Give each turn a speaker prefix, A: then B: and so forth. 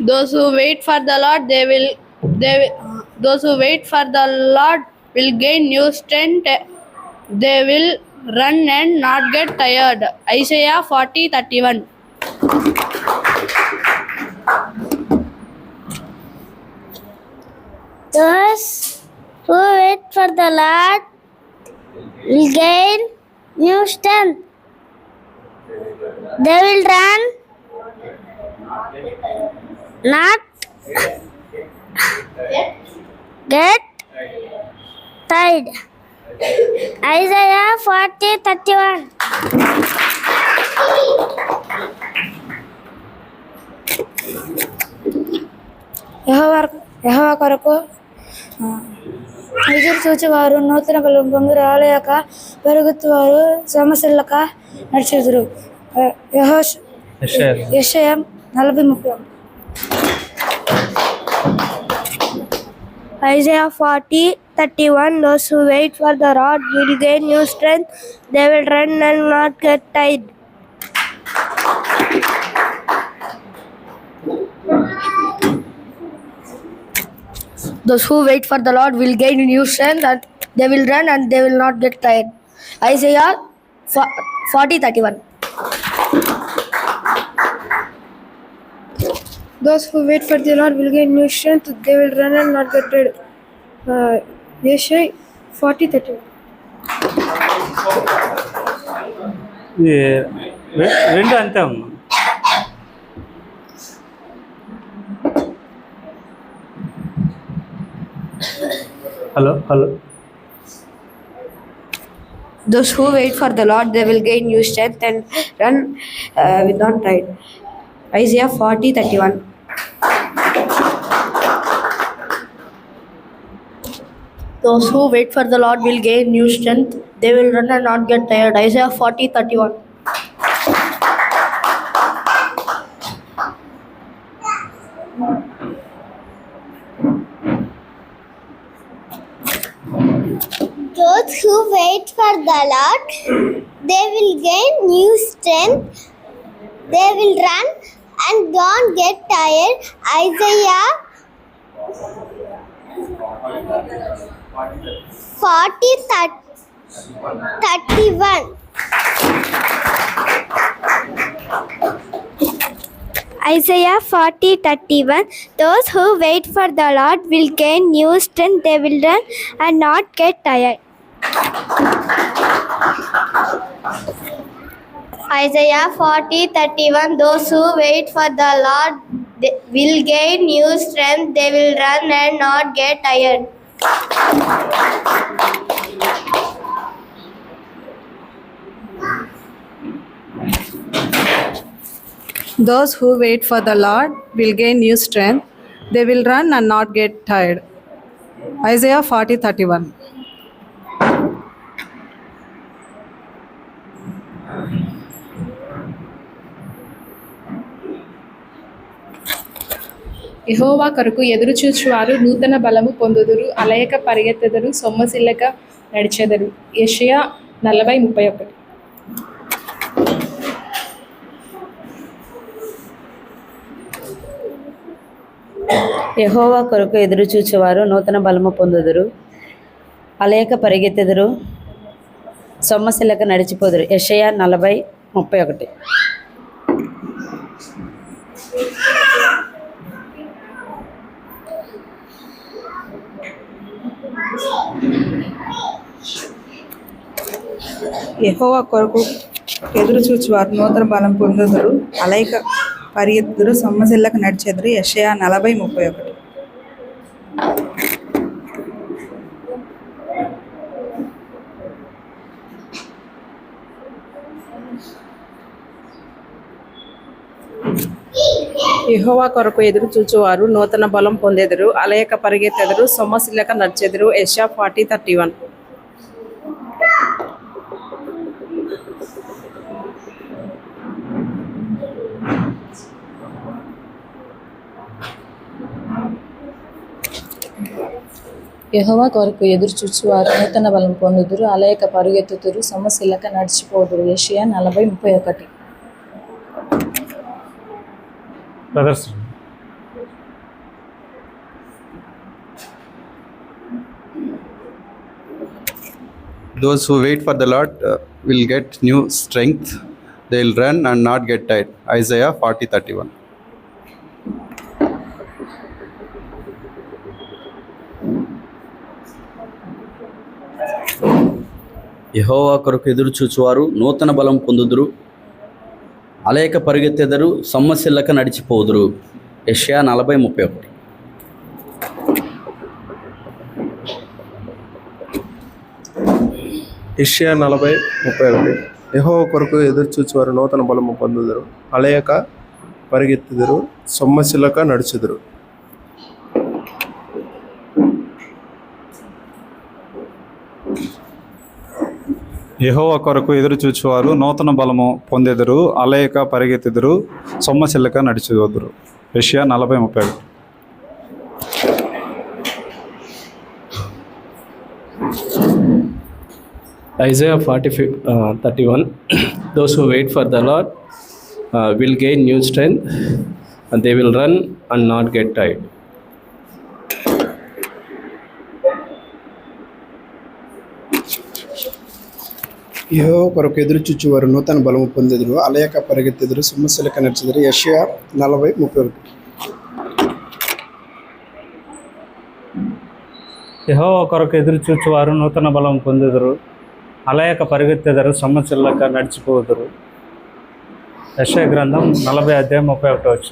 A: Those who wait for the Lord, those who wait for the Lord will gain new strength. They will run and not get tired. Isaiah 40:31.
B: Those who wait for the Lord will gain new strength. They will run, not get tired. Isaiah 40:31.
C: యెహోవా కొరకు ఎదురు చూచేవారు నూతన బలం పొంది రాలేక పెరుగుతువారు సమస్యలక నడిచెదరు. యెషయా 40:30.
B: Isaiah 40:31. Those who wait for the Lord will gain new strength. They will run and not get tired.
C: Those who wait for the Lord will gain new strength, and they will run and they will not get tired. Isaiah 40:31.
D: Those who wait for the Lord will gain new strength. They will run and not get tired. Yeshaya 40:31.
E: రెండు అంతే ఉన్నా. Hello.
C: Those who wait for the Lord, they will gain new strength and run without tired. Isaiah 40:31. Those who wait for the Lord will gain new strength. They will run and not get tired. Isaiah 40:31.
B: Those who wait for the Lord, they will gain new strength. They will run and don't get tired. Isaiah 40:31. Isaiah 40:31. Those who wait for the Lord will gain new strength. They will run and not get tired. Isaiah 40:31. Those who wait for the Lord will gain new strength. They will run and not get tired.
F: Those who wait for the Lord will gain new strength. They will run and not get tired. Isaiah 40:31.
D: యెహోవా కొరకు ఎదురుచూచువారు నూతన బలము పొందుదురు, అలయక పరిగెత్తెదరు, సొమ్మసిల్లక నడిచెదరు. యెషయా 40:31.
G: యెహోవా కొరకు ఎదురు చూచేవారు నూతన బలము పొందుదురు, అలయక పరిగెత్తెదరు, సొమ్మసిల్లక నడిచిపోదురు. యెషయా 40:31.
F: యెహోవా కొరకు ఎదురు చూచువారు నూతన బలం పొందుదురు, అలైక పరిగెత్తుదురు, సొమ్మసిల్లక నడిచెదరు. యెషయా 40:31.
H: యెహోవా కొరకు ఎదురు చూచువారు నూతన బలం పొందెదరు, అలయక పరిగెత్తెదరు, సొమ్మసిల్లక నడిచెదరు. యెషయా 40:31.
I: యెహోవా కొరకు ఎదురు చూచువారు నూతన బలం పొందుదురు, అలయక పరుగెత్తుదురు, సొమ్మసిల్లక నడిచిపోదురు. యెషయా 40:31.
E: ప్రదర్శన
J: Those who wait for the Lord will get new strength. They will run and not get tired. Isaiah 40:31.
K: యెహోవా కొరకు ఎదురు చూచువారు నూతన బలం పొందుదురు, అలయక పరిగెత్తెదరు, సొమ్మసిల్లక నడిచిపోదురు. యెషయా 40:31.
L: యెషయా 40:31. యెహోవా కొరకు ఎదురు చూచువారు నూతన బలము పొందుదురు, అలయక పరిగెత్తుదురు, సొమ్మసిల్లక నడుచుదురు.
E: యెహోవా కొరకు ఎదురు చూచువారు నూతన బలము పొందెదరు, అలయక పరిగెత్తెదరు, సొమ్మసిల్లక నడిచిపోదురు. యెషయా 40:31.
H: Isaiah 40:31. Those who wait for the Lord will gain new strength, and they will run and not get tired.
L: యెహోవా కొరకు ఎదురు చూచువారు నూతన బలము పొందెదరు, అలయక పరిగెత్తెదరు, సొమ్మసిల్లక నడుచుదురు. యెషయా 40:31.
E: యెహోవా కొరకు ఎదురు చూచువారు నూతన బలం పొందెదరు, అలయక పరిగెత్తెదరు, సొమ్మసిల్లక నడిచిపోదురు. యెషయా గ్రంథం 40:31.